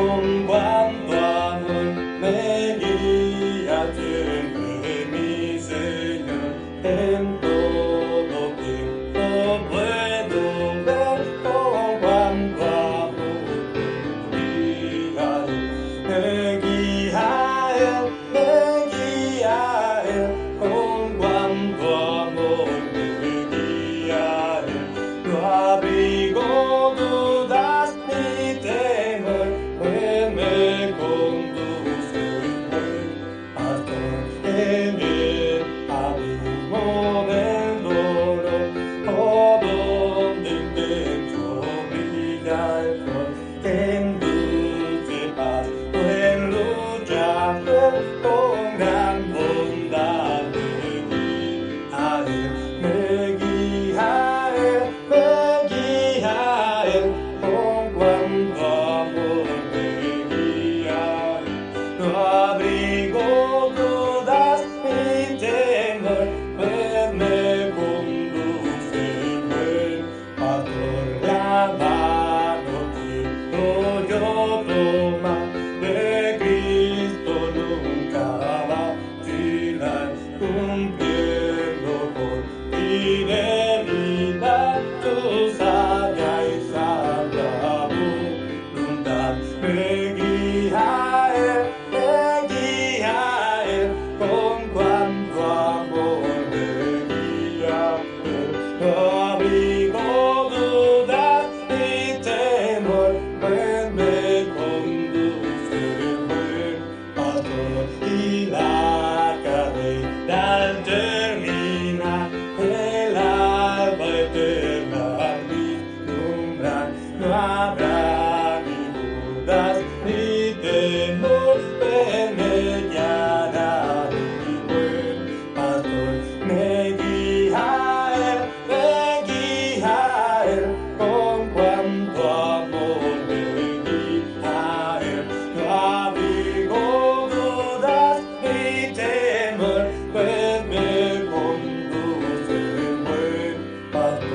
con cuánto amor me guía siempre mi Señor. En todo tiempo puedo ver con cuánto amor me guía Él, me guía Él, con cuánto amor me guía Él. No abrigo dudas ni temor, Él me conduce el buen pastor. En Él abismo del dolor, oh, donde intenso brilla el sol. En dulce paz o en lucha, Él con gran bondad me guía Él, me guía Él, con cuánto amor me guía Él. No abrigo dudas ni temor, pues me conduce el buen pastor. La mano quiero yo tomar, de Cristo nunca vacilar, cumpliendo con fidelidad tu sabia y santa voluntad. Me guía Él, con cuánto amor me guía Él. No abrigo dudas ni temor, pues me conduce el buen pastor. Y la carrera al terminar, el alba eterna vislumbrar, no habrá ni dudas ni temor, pues me guiará mi buen pastor. Me guía Él, con cuánto amor me guía Él. No abrigo dudas ni temor, pues me conduce el buen pastor.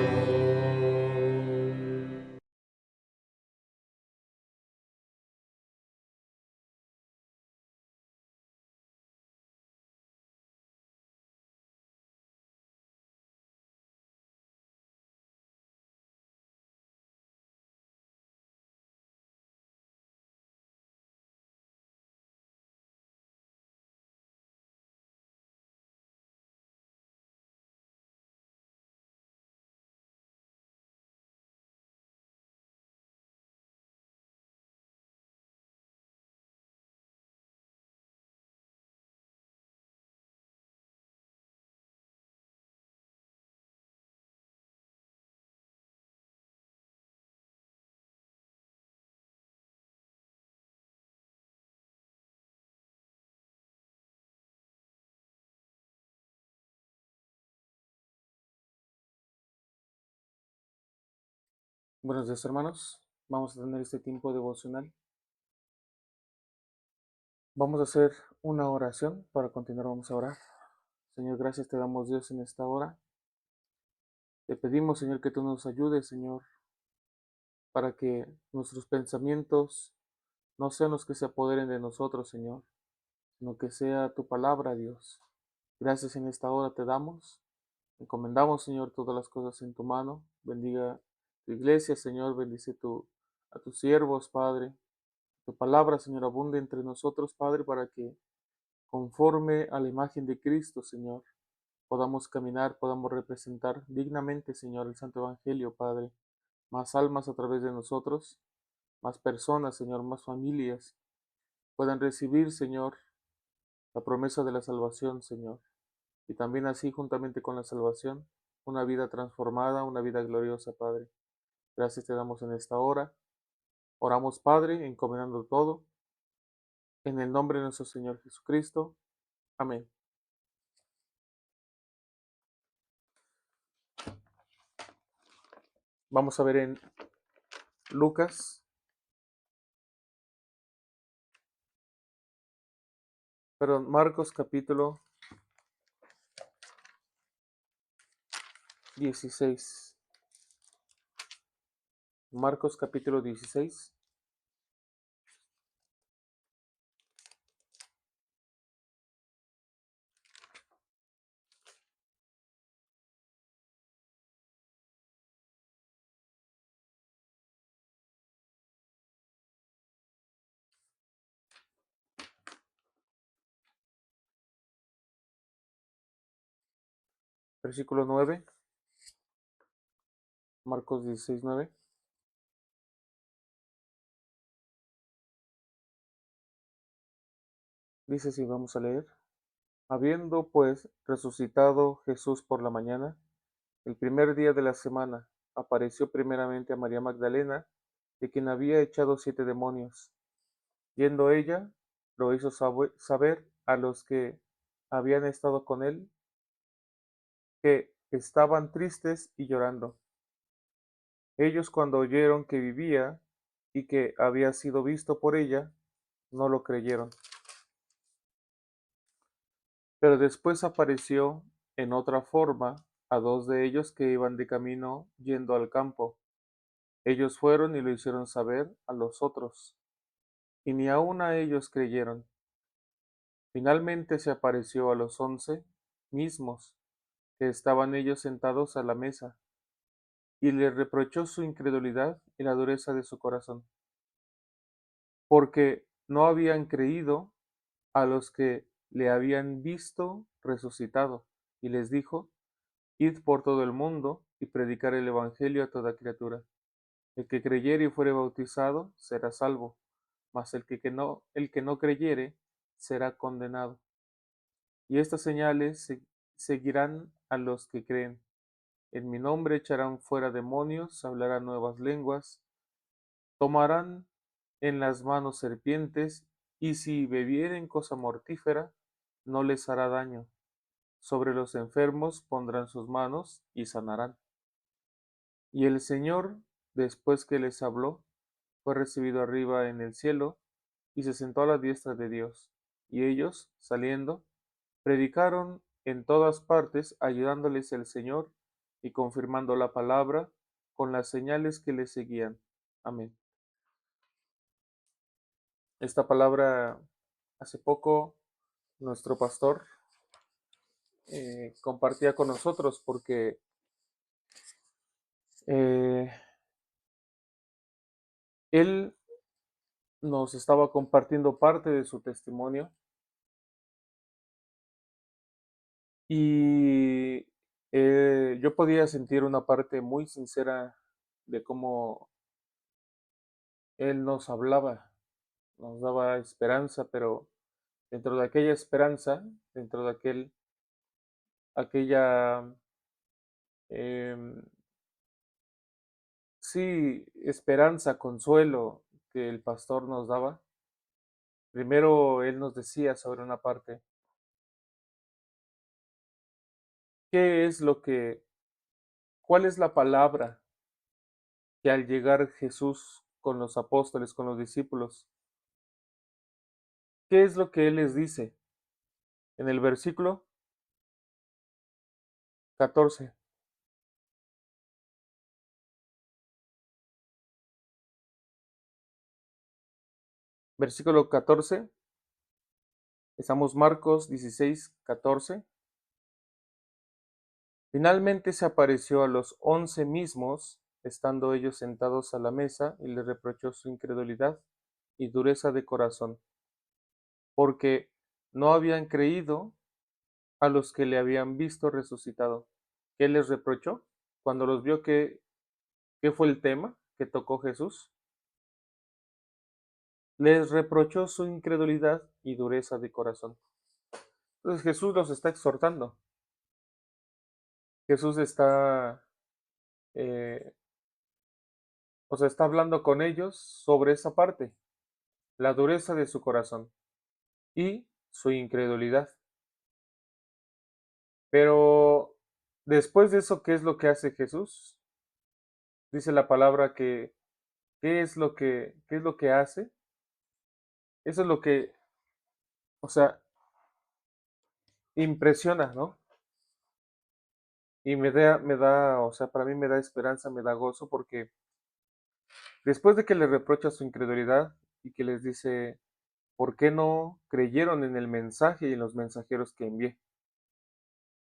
Buenos días, hermanos. Vamos a tener este tiempo devocional. Vamos a hacer una oración. Para continuar, vamos a orar. Señor, gracias te damos, Dios, en esta hora. Te pedimos, Señor, que tú nos ayudes, Señor, para que nuestros pensamientos no sean los que se apoderen de nosotros, Señor, sino que sea tu palabra, Dios. Gracias en esta hora te damos. Encomendamos, Señor, todas las cosas en tu mano. Bendiga tu iglesia, Señor. Bendice a tus siervos, Padre. Tu palabra, Señor, abunde entre nosotros, Padre, para que conforme a la imagen de Cristo, Señor, podamos caminar, podamos representar dignamente, Señor, el Santo Evangelio, Padre. Más almas a través de nosotros, más personas, Señor, más familias puedan recibir, Señor, la promesa de la salvación, Señor. Y también así, juntamente con la salvación, una vida transformada, una vida gloriosa, Padre. Gracias te damos en esta hora. Oramos, Padre, encomendando todo, en el nombre de nuestro Señor Jesucristo. Amén. Vamos a ver en Lucas, Marcos capítulo 16. Marcos capítulo 16. versículo 9, Marcos 16, 9. Dice así, vamos a leer. Habiendo pues resucitado Jesús por la mañana, el primer día de la semana, apareció primeramente a María Magdalena, de quien había echado 7 demonios. Yendo ella, lo hizo saber a los que habían estado con él, que estaban tristes y llorando. Ellos, cuando oyeron que vivía y que había sido visto por ella, no lo creyeron. Pero después apareció en otra forma a 2 de ellos que iban de camino yendo al campo. Ellos fueron y lo hicieron saber a los otros, y ni aun a ellos creyeron. Finalmente se apareció a los 11 mismos, que estaban ellos sentados a la mesa, y les reprochó su incredulidad y la dureza de su corazón, porque no habían creído a los que le habían visto resucitado, y les dijo: Id por todo el mundo y predicar el evangelio a toda criatura. El que creyere y fuere bautizado será salvo, mas el que no creyere será condenado. Y estas señales seguirán a los que creen. En mi nombre echarán fuera demonios, hablarán nuevas lenguas, tomarán en las manos serpientes, y si bebieren cosa mortífera, no les hará daño. Sobre los enfermos pondrán sus manos y sanarán. Y el Señor, después que les habló, fue recibido arriba en el cielo, y se sentó a la diestra de Dios. Y ellos, saliendo, predicaron en todas partes, ayudándoles el Señor y confirmando la palabra con las señales que les seguían. Amén. Esta palabra, hace poco, nuestro pastor compartía con nosotros porque eh, él nos estaba compartiendo parte de su testimonio y yo podía sentir una parte muy sincera de cómo él nos hablaba, nos daba esperanza, pero dentro de aquella esperanza, dentro de aquella, em, sí, esperanza, consuelo que el pastor nos daba, primero él nos decía sobre una parte, ¿qué es lo que, cuál es la palabra que al llegar Jesús con los apóstoles, con los discípulos, qué es lo que él les dice? En el versículo 14, versículo 14, estamos Marcos 16, 14. Finalmente se apareció a los 11 mismos, estando ellos sentados a la mesa, y les reprochó su incredulidad y dureza de corazón, porque no habían creído a los que le habían visto resucitado. ¿Qué les reprochó? Cuando los vio, ¿qué fue el tema que tocó Jesús? Les reprochó su incredulidad y dureza de corazón. Entonces Jesús los está exhortando. Jesús está, eh, está hablando con ellos sobre esa parte, la dureza de su corazón y su incredulidad. Pero después de eso, ¿qué es lo que hace Jesús? Dice la palabra que qué es lo que hace. Eso es lo que, o sea, impresiona, ¿no? Y para mí me da esperanza, me da gozo, porque después de que les reprocha su incredulidad y que les dice, ¿por qué no creyeron en el mensaje y en los mensajeros que envié?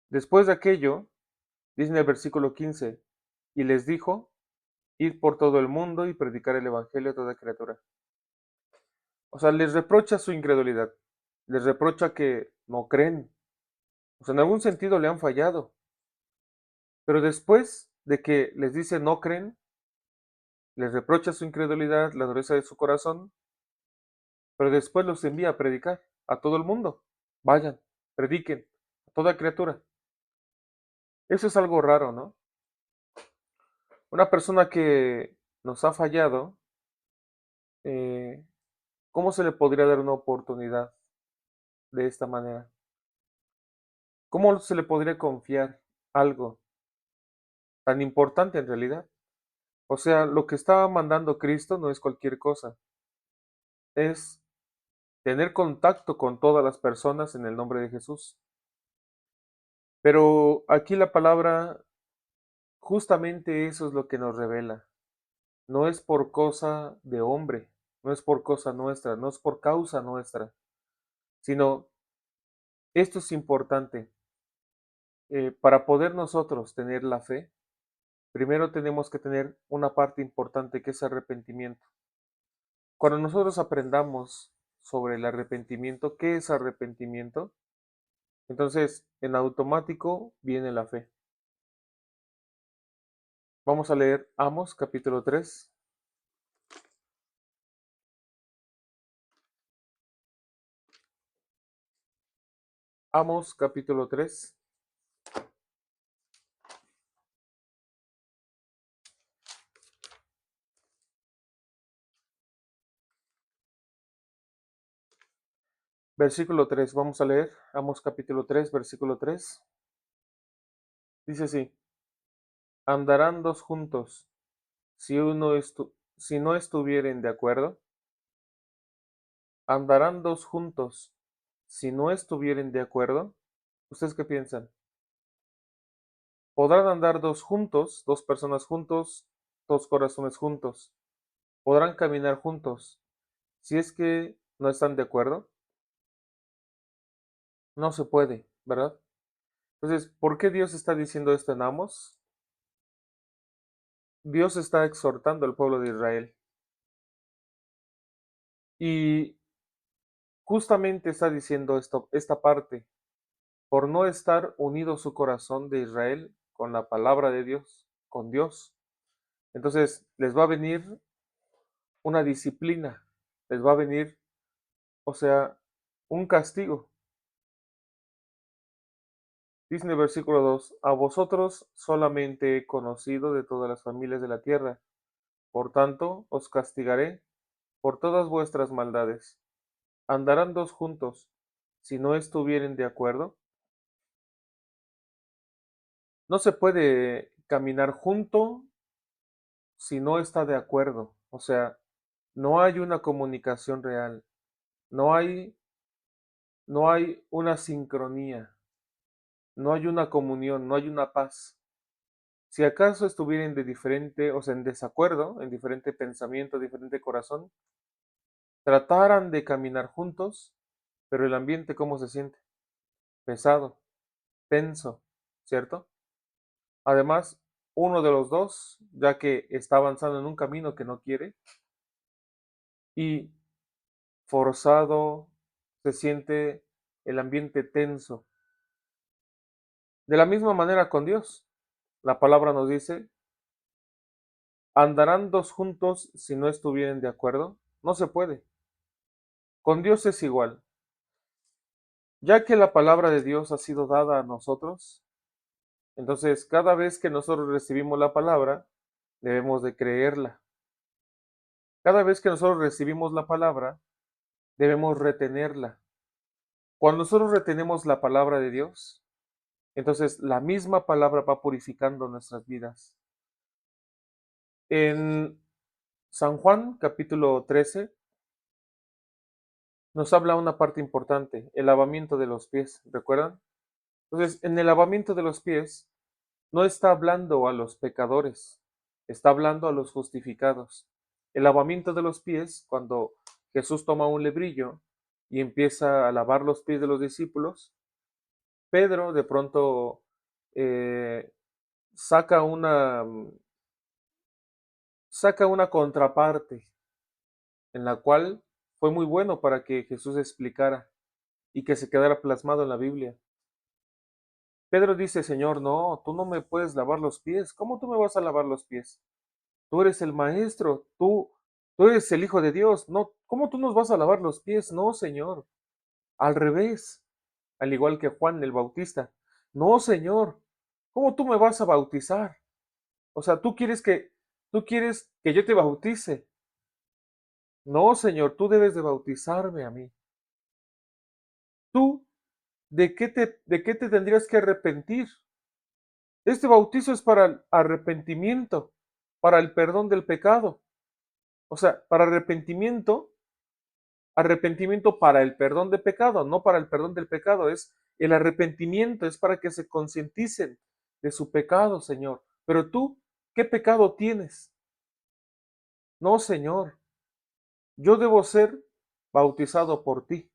Después de aquello, dice en el versículo 15, y les dijo, id por todo el mundo y predicar el evangelio a toda criatura. O sea, les reprocha su incredulidad, les reprocha que no creen. O sea, en algún sentido le han fallado. Pero después de que les dice no creen, les reprocha su incredulidad, la dureza de su corazón, pero después los envía a predicar a todo el mundo. Vayan, prediquen a toda criatura. Eso es algo raro, ¿no? Una persona que nos ha fallado, eh, ¿cómo se le podría dar una oportunidad de esta manera? ¿Cómo se le podría confiar algo tan importante en realidad? O sea, lo que estaba mandando Cristo no es cualquier cosa, es tener contacto con todas las personas en el nombre de Jesús. Pero aquí la palabra, justamente eso es lo que nos revela. No es por cosa de hombre, no es por cosa nuestra, no es por causa nuestra, sino esto es importante. Para poder nosotros tener la fe, primero tenemos que tener una parte importante que es arrepentimiento. Cuando nosotros aprendamos sobre el arrepentimiento, ¿qué es arrepentimiento? Entonces, en automático viene la fe. Vamos a leer Amos capítulo 3. Amos capítulo 3, versículo 3. Vamos a leer Amos capítulo 3, versículo 3. Dice así: andarán dos juntos si no estuvieren de acuerdo. Andarán dos juntos si no estuvieren de acuerdo. ¿Ustedes qué piensan? ¿Podrán andar dos juntos, dos personas juntos, dos corazones juntos? ¿Podrán caminar juntos si es que no están de acuerdo? No se puede, ¿verdad? Entonces, ¿por qué Dios está diciendo esto en Amos? Dios está exhortando al pueblo de Israel y justamente está diciendo esta parte, por no estar unido su corazón de Israel con la palabra de Dios, con Dios. Entonces, les va a venir una disciplina, les va a venir, o sea, un castigo. Dice en el versículo 2: a vosotros solamente he conocido de todas las familias de la tierra, por tanto os castigaré por todas vuestras maldades. ¿Andarán dos juntos si no estuvieren de acuerdo? No se puede caminar junto si no está de acuerdo. O sea, no hay una comunicación real, no hay, no hay una sincronía, no hay una comunión, no hay una paz. Si acaso estuvieran de diferente, o sea, en desacuerdo, en diferente pensamiento, diferente corazón, trataran de caminar juntos, pero el ambiente, ¿cómo se siente? Pesado, tenso, ¿cierto? Además, uno de los dos, ya que está avanzando en un camino que no quiere, y forzado, se siente el ambiente tenso. De la misma manera con Dios, la palabra nos dice: ¿andarán dos juntos si no estuvieren de acuerdo? No se puede. Con Dios es igual. Ya que la palabra de Dios ha sido dada a nosotros, entonces cada vez que nosotros recibimos la palabra, debemos de creerla. Cada vez que nosotros recibimos la palabra, debemos retenerla. Cuando nosotros retenemos la palabra de Dios, entonces la misma palabra va purificando nuestras vidas. En San Juan, capítulo 13, nos habla una parte importante, el lavamiento de los pies, ¿recuerdan? Entonces, en el lavamiento de los pies, no está hablando a los pecadores, está hablando a los justificados. El lavamiento de los pies, cuando Jesús toma un lebrillo y empieza a lavar los pies de los discípulos, Pedro de pronto eh, saca una, saca una contraparte en la cual fue muy bueno para que Jesús explicara y que se quedara plasmado en la Biblia. Pedro dice, Señor, no, tú no me puedes lavar los pies. ¿Cómo tú me vas a lavar los pies? Tú eres el maestro, tú eres el Hijo de Dios. No, ¿cómo tú nos vas a lavar los pies? No, Señor. Al revés, al igual que Juan el Bautista. No, Señor, ¿cómo tú me vas a bautizar? O sea, tú quieres que yo te bautice. No, Señor, tú debes de bautizarme a mí. ¿Tú de qué te tendrías que arrepentir? Este bautizo es para el arrepentimiento, para el perdón del pecado. O sea, para arrepentimiento para el perdón de pecado, no para el perdón del pecado. Es el arrepentimiento, es para que se concienticen de su pecado, Señor. Pero tú, ¿qué pecado tienes? No, Señor, yo debo ser bautizado por ti,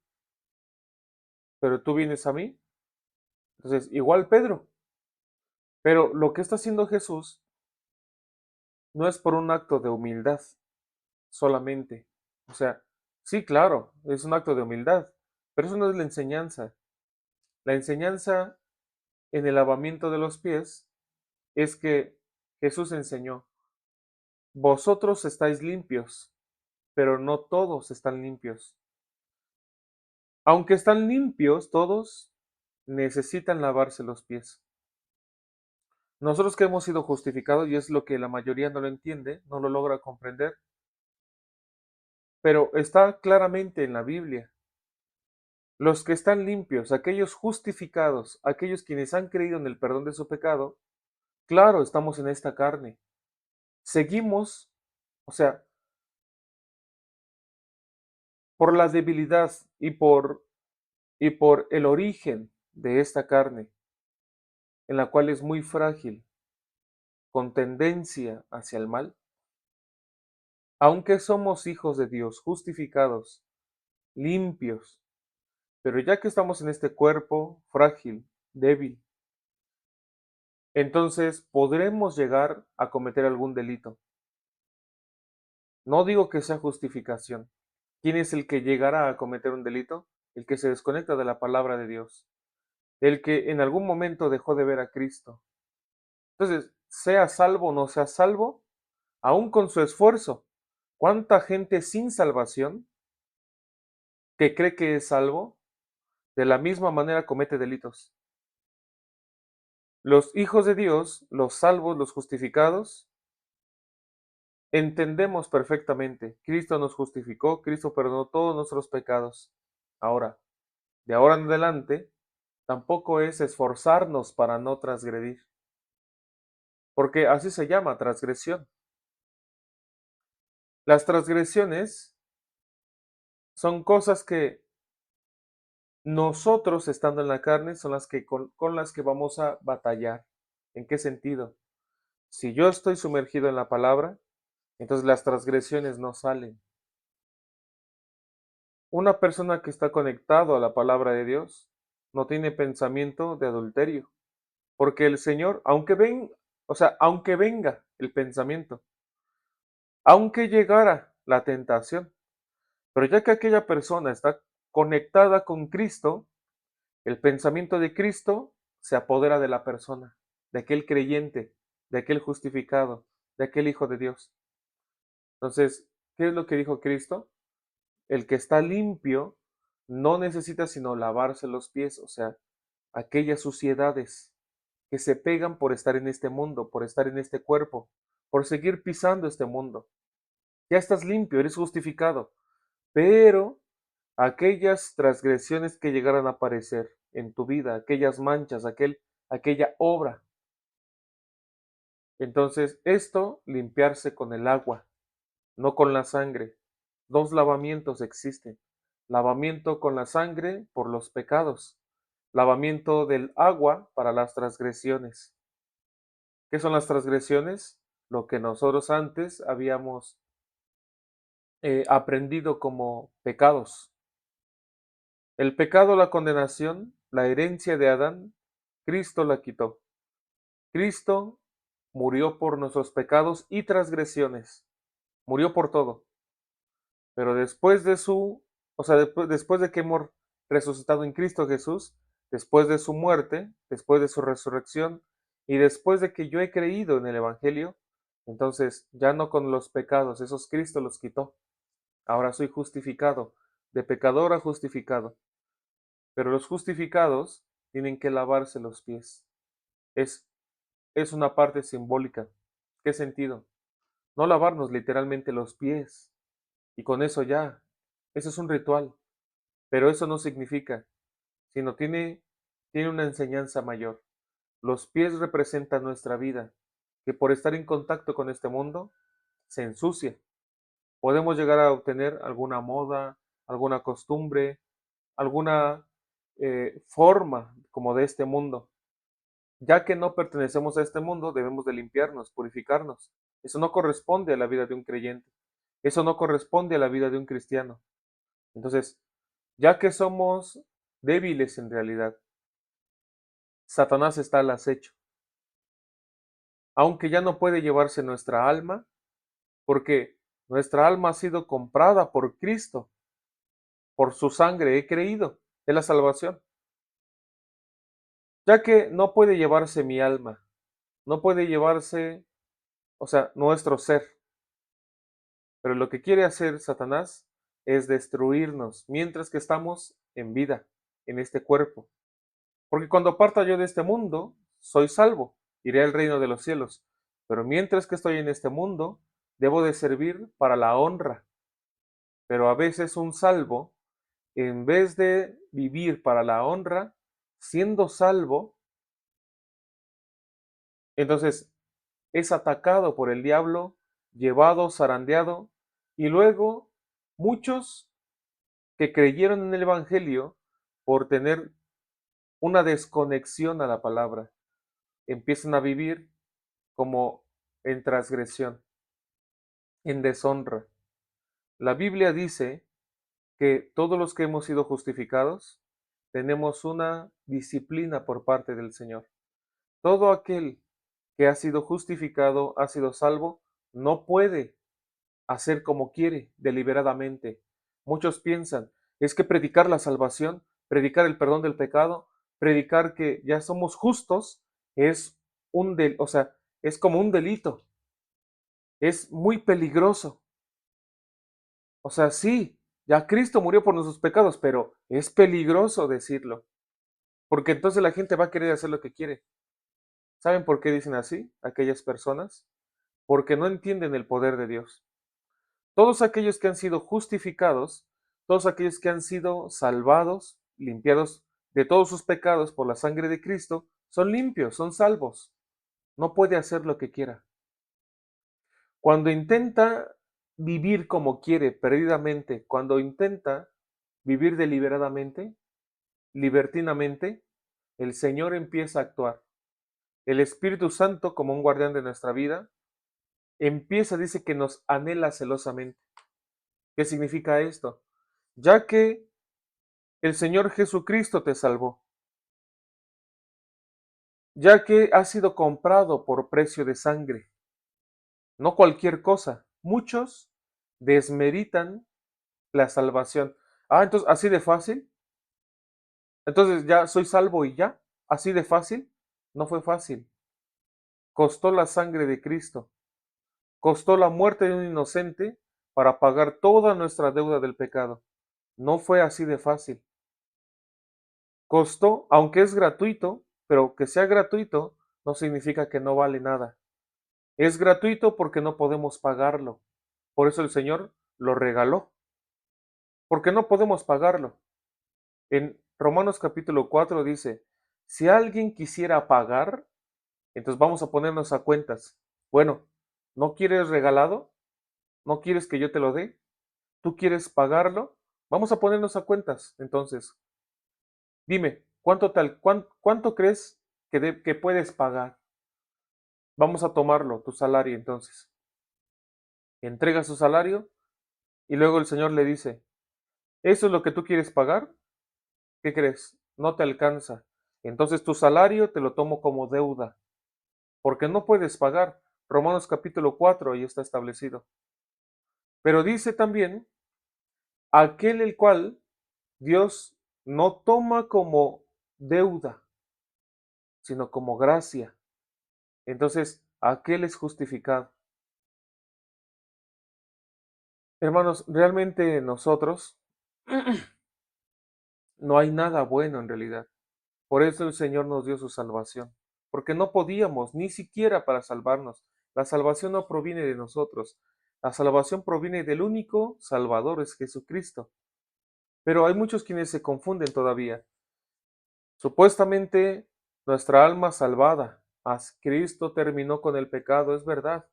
pero tú vienes a mí. Entonces, igual Pedro. Pero lo que está haciendo Jesús no es por un acto de humildad solamente. O sea, sí, claro, es un acto de humildad, pero eso no es la enseñanza. La enseñanza en el lavamiento de los pies es que Jesús enseñó, vosotros estáis limpios, pero no todos están limpios. Aunque están limpios, todos necesitan lavarse los pies. Nosotros que hemos sido justificados, y es lo que la mayoría no lo entiende, no lo logra comprender, pero está claramente en la Biblia. Los que están limpios, aquellos justificados, aquellos quienes han creído en el perdón de su pecado, claro, estamos en esta carne. Seguimos, o sea, por la debilidad y por el origen de esta carne, en la cual es muy frágil, con tendencia hacia el mal, aunque somos hijos de Dios, justificados, limpios, pero ya que estamos en este cuerpo frágil, débil, entonces podremos llegar a cometer algún delito. No digo que sea justificación. ¿Quién es el que llegará a cometer un delito? El que se desconecta de la palabra de Dios, el que en algún momento dejó de ver a Cristo. Entonces, sea salvo o no sea salvo, aún con su esfuerzo, ¿cuánta gente sin salvación que cree que es salvo, de la misma manera comete delitos? Los hijos de Dios, los salvos, los justificados, entendemos perfectamente. Cristo nos justificó, Cristo perdonó todos nuestros pecados. Ahora, de ahora en adelante, tampoco es esforzarnos para no transgredir, porque así se llama transgresión. Las transgresiones son cosas que nosotros, estando en la carne, son las que con las que vamos a batallar. ¿En qué sentido? Si yo estoy sumergido en la palabra, entonces las transgresiones no salen. Una persona que está conectado a la palabra de Dios no tiene pensamiento de adulterio, porque el Señor, aunque venga el pensamiento, aunque llegara la tentación, pero ya que aquella persona está conectada con Cristo, el pensamiento de Cristo se apodera de la persona, de aquel creyente, de aquel justificado, de aquel hijo de Dios. Entonces, ¿qué es lo que dijo Cristo? El que está limpio no necesita sino lavarse los pies, o sea, aquellas suciedades que se pegan por estar en este mundo, por estar en este cuerpo, por seguir pisando este mundo. Ya estás limpio, eres justificado, pero aquellas transgresiones que llegaran a aparecer en tu vida, aquellas manchas, aquella obra. Entonces, esto limpiarse con el agua, no con la sangre. Dos lavamientos existen. Lavamiento con la sangre por los pecados. Lavamiento del agua para las transgresiones. ¿Qué son las transgresiones? Lo que nosotros antes habíamos aprendido como pecados. El pecado, la condenación, la herencia de Adán, Cristo la quitó. Cristo murió por nuestros pecados y transgresiones. Murió por todo. Pero después de después de que hemos resucitado en Cristo Jesús, después de su muerte, después de su resurrección y después de que yo he creído en el Evangelio, entonces ya no con los pecados, esos Cristo los quitó. Ahora soy justificado, de pecador a justificado. Pero los justificados tienen que lavarse los pies. Es, es una parte simbólica. ¿Qué sentido? No lavarnos literalmente los pies. Y con eso ya. Eso es un ritual. Pero eso no significa, sino tiene una enseñanza mayor. Los pies representan nuestra vida, que por estar en contacto con este mundo, se ensucia. Podemos llegar a obtener alguna moda, alguna costumbre, alguna forma como de este mundo. Ya que no pertenecemos a este mundo, debemos de limpiarnos, purificarnos. Eso no corresponde a la vida de un creyente. Eso no corresponde a la vida de un cristiano. Entonces, ya que somos débiles en realidad, Satanás está al acecho. Aunque ya no puede llevarse nuestra alma, porque nuestra alma ha sido comprada por Cristo, por su sangre he creído, es la salvación. Ya que no puede llevarse mi alma, no puede llevarse, o sea, nuestro ser, pero lo que quiere hacer Satanás es destruirnos mientras que estamos en vida, en este cuerpo. Porque cuando parta yo de este mundo, soy salvo, iré al reino de los cielos. Pero mientras que estoy en este mundo, debo de servir para la honra. Pero a veces un salvo, en vez de vivir para la honra, siendo salvo, entonces es atacado por el diablo, llevado, zarandeado, y luego muchos que creyeron en el Evangelio por tener una desconexión a la palabra, empiezan a vivir como en transgresión, en deshonra. La Biblia dice que todos los que hemos sido justificados tenemos una disciplina por parte del Señor. Todo aquel que ha sido justificado, ha sido salvo, no puede hacer como quiere deliberadamente. Muchos piensan, es que predicar la salvación, predicar el perdón del pecado, predicar que ya somos justos, es o sea, es como un delito, es muy peligroso. O sea, sí, ya Cristo murió por nuestros pecados, pero es peligroso decirlo, porque entonces la gente va a querer hacer lo que quiere. ¿Saben por qué dicen así aquellas personas? Porque no entienden el poder de Dios. Todos aquellos que han sido justificados, todos aquellos que han sido salvados, limpiados de todos sus pecados por la sangre de Cristo, son limpios, son salvos. No puede hacer lo que quiera. Cuando intenta vivir como quiere, perdidamente, cuando intenta vivir deliberadamente, libertinamente, el Señor empieza a actuar. El Espíritu Santo, como un guardián de nuestra vida, empieza, dice que nos anhela celosamente. ¿Qué significa esto? Ya que el Señor Jesucristo te salvó, ya que has sido comprado por precio de sangre, no cualquier cosa. Muchos desmeritan la salvación. Ah, entonces, así de fácil. Entonces ya soy salvo y ya, así de fácil. No fue fácil. Costó la sangre de Cristo, costó la muerte de un inocente para pagar toda nuestra deuda del pecado. No fue así de fácil. Costó, aunque es gratuito, pero que sea gratuito no significa que no vale nada. Es gratuito porque no podemos pagarlo. Por eso el Señor lo regaló, porque no podemos pagarlo. En Romanos capítulo 4 dice, si alguien quisiera pagar, entonces vamos a ponernos a cuentas. Bueno, ¿no quieres regalado? ¿No quieres que yo te lo dé? ¿Tú quieres pagarlo? Vamos a ponernos a cuentas. Entonces, dime, ¿cuánto crees que puedes pagar? Vamos a tomarlo, tu salario entonces. Entrega su salario y luego el Señor le dice, ¿eso es lo que tú quieres pagar? ¿Qué crees? No te alcanza. Entonces tu salario te lo tomo como deuda, porque no puedes pagar. Romanos capítulo 4 ahí está establecido. Pero dice también, aquel el cual Dios no toma como deuda, sino como gracia. Entonces, aquel es justificado. Hermanos, realmente nosotros no hay nada bueno en realidad. Por eso el Señor nos dio su salvación, porque no podíamos ni siquiera para salvarnos. La salvación no proviene de nosotros. La salvación proviene del único Salvador, es Jesucristo. Pero hay muchos quienes se confunden todavía. Supuestamente nuestra alma salvada, Cristo terminó con el pecado, es verdad,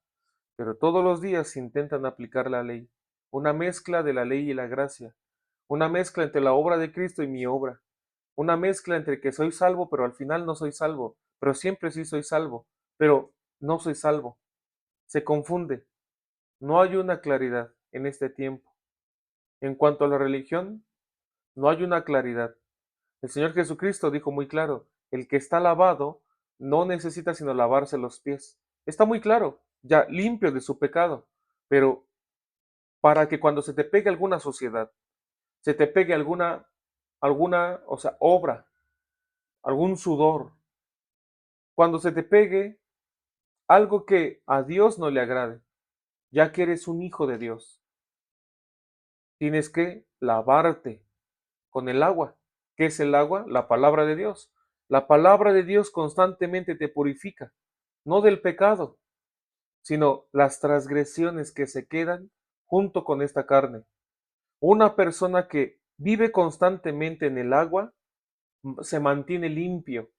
pero todos los días intentan aplicar la ley, una mezcla de la ley y la gracia, una mezcla entre la obra de Cristo y mi obra, una mezcla entre que soy salvo, pero al final no soy salvo, pero siempre sí soy salvo, pero no soy salvo. Se confunde. No hay una claridad en este tiempo. En cuanto a la religión, no hay una claridad. El Señor Jesucristo dijo muy claro, el que está lavado no necesita sino lavarse los pies. Está muy claro, ya limpio de su pecado, pero para que cuando se te pegue alguna sociedad, se te pegue o sea, obra, algún sudor, cuando se te pegue algo que a Dios no le agrade, ya que eres un hijo de Dios, tienes que lavarte con el agua. ¿Qué es el agua? La palabra de Dios. La palabra de Dios constantemente te purifica, no del pecado, sino las transgresiones que se quedan junto con esta carne. Una persona que vive constantemente en el agua se mantiene limpio,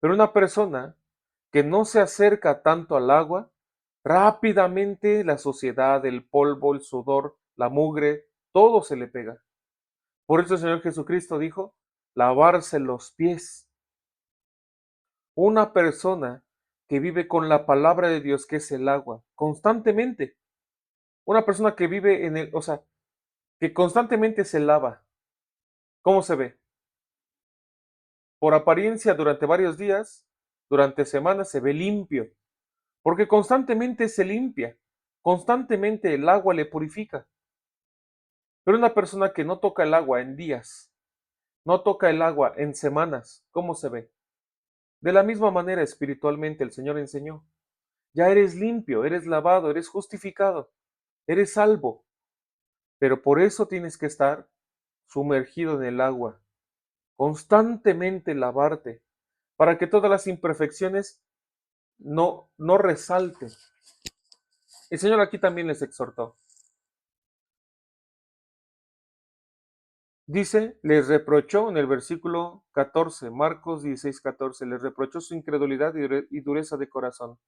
pero una persona que no se acerca tanto al agua, rápidamente la suciedad, el polvo, el sudor, la mugre, todo se le pega. Por eso el Señor Jesucristo dijo, lavarse los pies. Una persona que vive con la palabra de Dios, que es el agua, constantemente. Una persona que vive o sea, que constantemente se lava. ¿Cómo se ve? Por apariencia durante varios días, durante semanas se ve limpio, porque constantemente se limpia, constantemente el agua le purifica. Pero una persona que no toca el agua en días, no toca el agua en semanas, ¿cómo se ve? De la misma manera espiritualmente el Señor enseñó, ya eres limpio, eres lavado, eres justificado, eres salvo, pero por eso tienes que estar sumergido en el agua, constantemente lavarte, para que todas las imperfecciones no resalten. El Señor aquí también les exhortó. Dice, les reprochó en el versículo 14, Marcos 16:14, les reprochó su incredulidad y dureza de corazón,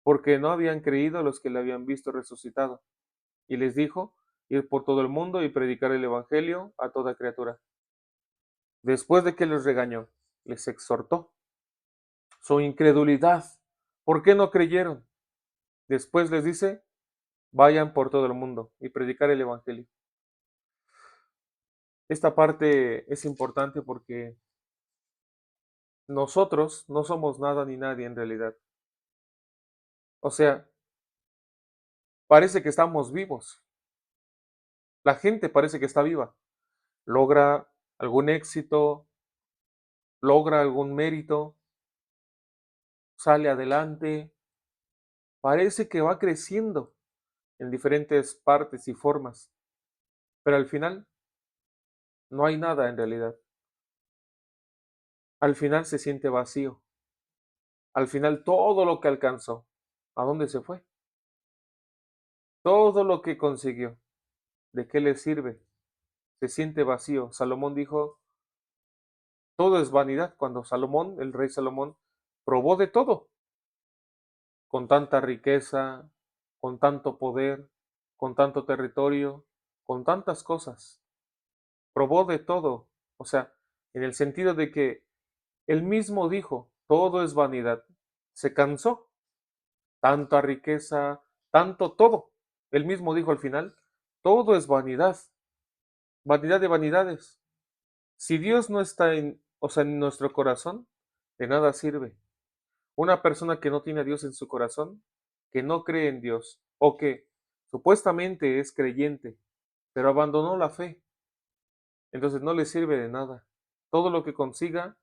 porque no habían creído a los que le habían visto resucitado. Y les dijo, ir por todo el mundo y predicar el Evangelio a toda criatura. Después de que les regañó, les exhortó su incredulidad. ¿Por qué no creyeron? Después les dice, vayan por todo el mundo y predicar el Evangelio. Esta parte es importante porque nosotros no somos nada ni nadie en realidad. O sea, parece que estamos vivos. La gente parece que está viva. Logra algún éxito, logra algún mérito, sale adelante, parece que va creciendo en diferentes partes y formas, pero al final no hay nada en realidad. Al final se siente vacío. Al final todo lo que alcanzó, ¿a dónde se fue? Todo lo que consiguió, ¿de qué le sirve? Se siente vacío. Salomón dijo, todo es vanidad. Cuando Salomón, el rey Salomón, probó de todo, con tanta riqueza, con tanto poder, con tanto territorio, con tantas cosas. Probó de todo. O sea, en el sentido de que él mismo dijo, todo es vanidad. Se cansó. Tanta riqueza, tanto todo. Él mismo dijo al final, todo es vanidad. Vanidad de vanidades. Si Dios no está o sea, en nuestro corazón, de nada sirve. Una persona que no tiene a Dios en su corazón, que no cree en Dios, o que supuestamente es creyente, pero abandonó la fe, entonces no le sirve de nada. todo lo que consiga,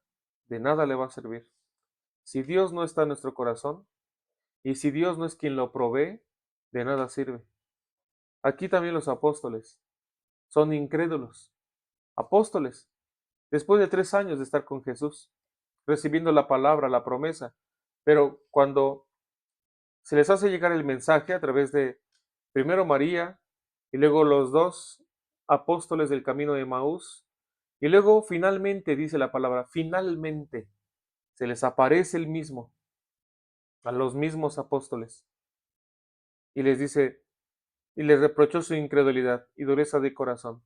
de nada le va a servir. Si Dios no está en nuestro corazón y si Dios no es quien lo provee, de nada sirve. Aquí también los apóstoles son incrédulos. Apóstoles, después de 3 años de estar con Jesús, recibiendo la palabra, la promesa, pero cuando se les hace llegar el mensaje a través de primero María y luego los dos apóstoles del camino de Maús, y luego finalmente dice la palabra, finalmente se les aparece el mismo, a los mismos apóstoles, y les dice, y les reprochó su incredulidad y dureza de corazón.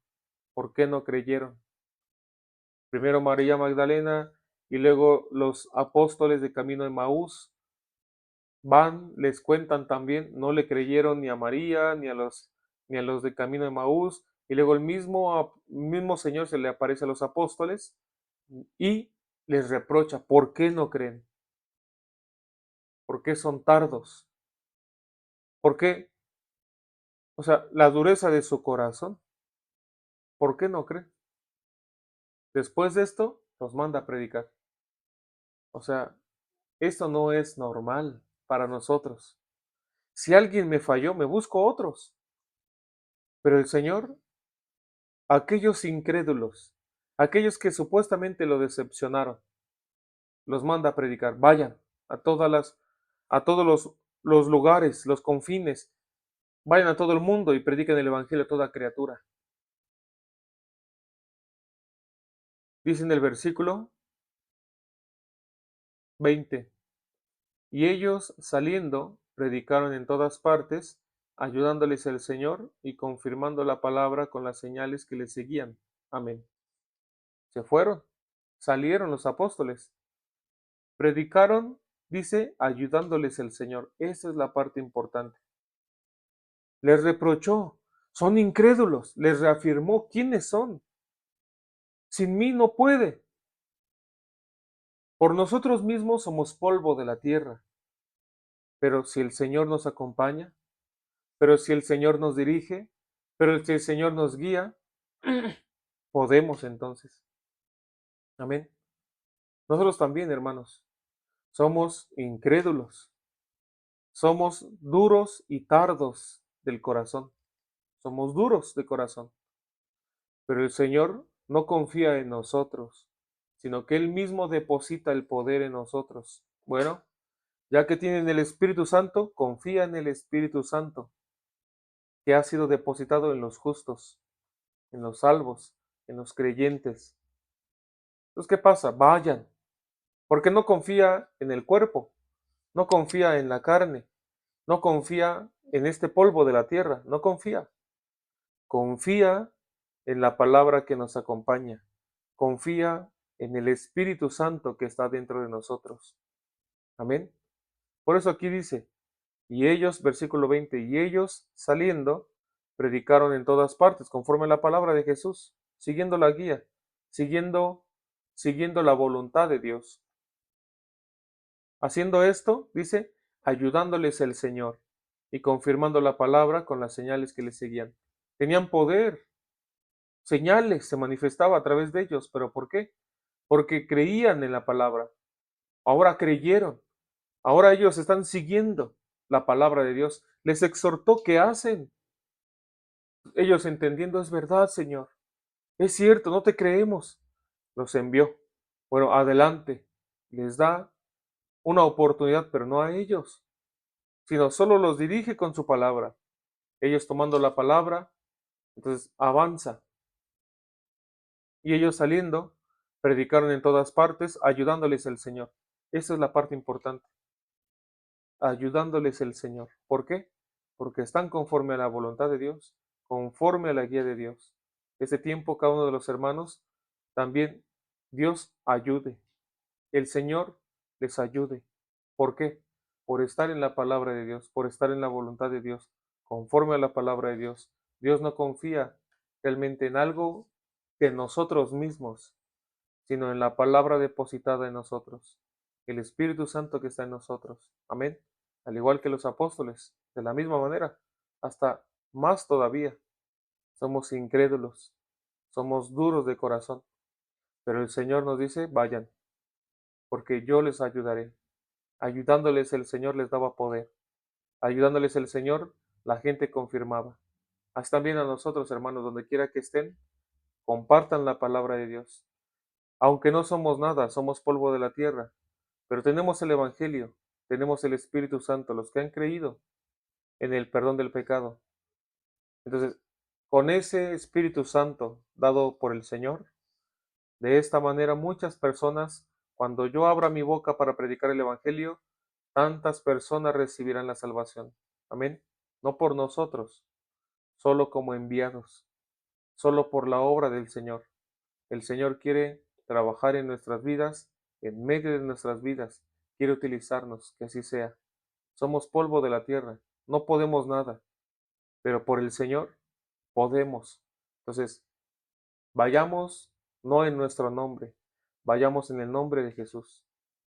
¿Por qué no creyeron? Primero María Magdalena y luego los apóstoles de camino de Maús van, les cuentan también, no le creyeron ni a María ni a los de camino de Maús, y luego el mismo Señor se le aparece a los apóstoles y les reprocha, ¿por qué no creen? ¿Por qué son tardos? ¿Por qué? O sea, la dureza de su corazón, ¿por qué no creen? Después de esto, los manda a predicar. O sea, esto no es normal para nosotros. Si alguien me falló, me busco otros. Pero el Señor, aquellos incrédulos, aquellos que supuestamente lo decepcionaron, los manda a predicar. Vayan a todos los lugares, los confines, vayan a todo el mundo y prediquen el evangelio a toda criatura. Dice en el versículo 20, y ellos saliendo predicaron en todas partes, ayudándoles el Señor y confirmando la palabra con las señales que les seguían. Amén. Se fueron, salieron los apóstoles, predicaron, dice, ayudándoles el Señor. Esa es la parte importante. Les reprochó, son incrédulos, les reafirmó quiénes son. Sin mí no puede. Por nosotros mismos somos polvo de la tierra. Pero si el Señor nos acompaña, pero si el Señor nos dirige, pero si el Señor nos guía, podemos entonces. Amén. Nosotros también, hermanos, somos incrédulos, somos duros y tardos del corazón, somos duros de corazón, pero el Señor no confía en nosotros, sino que Él mismo deposita el poder en nosotros. Bueno, ya que tienen el Espíritu Santo, confía en el Espíritu Santo, que ha sido depositado en los justos, en los salvos, en los creyentes. Entonces, ¿qué pasa? Vayan, porque no confía en el cuerpo, no confía en la carne, no confía en este polvo de la tierra, no confía. Confía en la palabra que nos acompaña, confía en el Espíritu Santo que está dentro de nosotros. Amén. Por eso aquí dice, y ellos, versículo 20, y ellos saliendo, predicaron en todas partes, conforme a la palabra de Jesús, siguiendo la guía, siguiendo la voluntad de Dios. Haciendo esto, dice, ayudándoles el Señor y confirmando la palabra con las señales que les seguían. Tenían poder, señales se manifestaba a través de ellos, pero ¿por qué? Porque creían en la palabra. Ahora creyeron. Ahora ellos están siguiendo la palabra de Dios. Les exhortó que hacen. Ellos entendiendo, es verdad, Señor. Es cierto, no te creemos. Los envió. Bueno, adelante. Les da una oportunidad, pero no a ellos, sino solo los dirige con su palabra. Ellos tomando la palabra, entonces avanza. Y ellos saliendo, predicaron en todas partes, ayudándoles el Señor. Esa es la parte importante. Ayudándoles el Señor. ¿Por qué? Porque están conforme a la voluntad de Dios, conforme a la guía de Dios. Ese tiempo, cada uno de los hermanos, también Dios ayude. El Señor les ayude. ¿Por qué? Por estar en la palabra de Dios, por estar en la voluntad de Dios, conforme a la palabra de Dios. Dios no confía realmente en algo de nosotros mismos, sino en la palabra depositada en nosotros, el Espíritu Santo que está en nosotros. Amén. Al igual que los apóstoles, de la misma manera, hasta más todavía, somos incrédulos, somos duros de corazón, Pero el Señor nos dice, vayan, porque yo les ayudaré. Ayudándoles el Señor les daba poder. Ayudándoles el Señor, la gente confirmaba. Haz también a nosotros, hermanos, donde quiera que estén, compartan la palabra de Dios. Aunque no somos nada, somos polvo de la tierra, pero tenemos el Evangelio, tenemos el Espíritu Santo, los que han creído en el perdón del pecado. Entonces, con ese Espíritu Santo dado por el Señor, de esta manera muchas personas, cuando yo abra mi boca para predicar el Evangelio, tantas personas recibirán la salvación. Amén. No por nosotros, solo como enviados, solo por la obra del Señor. El Señor quiere trabajar en nuestras vidas, en medio de nuestras vidas. Quiere utilizarnos, que así sea. Somos polvo de la tierra, no podemos nada, pero por el Señor podemos. Entonces, vayamos no en nuestro nombre, vayamos en el nombre de Jesús.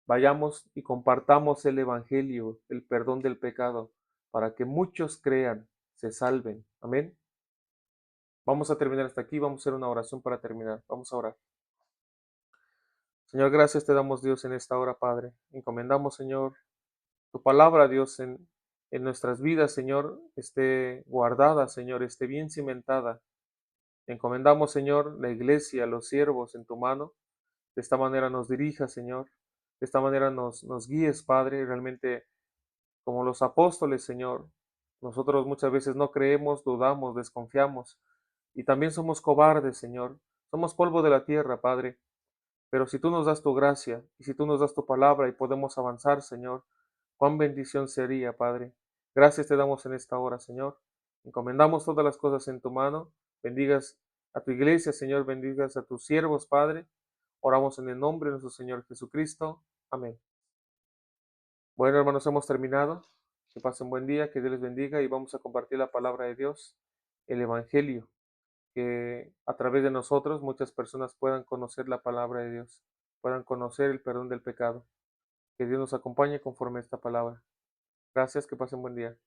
Vayamos y compartamos el Evangelio, el perdón del pecado, para que muchos crean, se salven. Amén. Vamos a terminar hasta aquí, vamos a hacer una oración para terminar. Vamos a orar. Señor, gracias te damos, Dios, en esta hora, Padre. Encomendamos, Señor, tu palabra, Dios, en nuestras vidas, Señor, esté guardada, Señor, esté bien cimentada. Encomendamos, Señor, la iglesia, los siervos en tu mano. De esta manera nos dirija, Señor. De esta manera nos guíes, Padre. Realmente, como los apóstoles, Señor, nosotros muchas veces no creemos, dudamos, desconfiamos. Y también somos cobardes, Señor. Somos polvo de la tierra, Padre. Pero si tú nos das tu gracia y si tú nos das tu palabra y podemos avanzar, Señor, cuán bendición sería, Padre. Gracias te damos en esta hora, Señor. Encomendamos todas las cosas en tu mano. Bendigas a tu iglesia, Señor. Bendigas a tus siervos, Padre. Oramos en el nombre de nuestro Señor Jesucristo. Amén. Bueno, hermanos, hemos terminado. Que pasen buen día, que Dios les bendiga y vamos a compartir la palabra de Dios, el Evangelio, que a través de nosotros muchas personas puedan conocer la palabra de Dios, puedan conocer el perdón del pecado. Que Dios nos acompañe conforme a esta palabra. Gracias, que pasen buen día.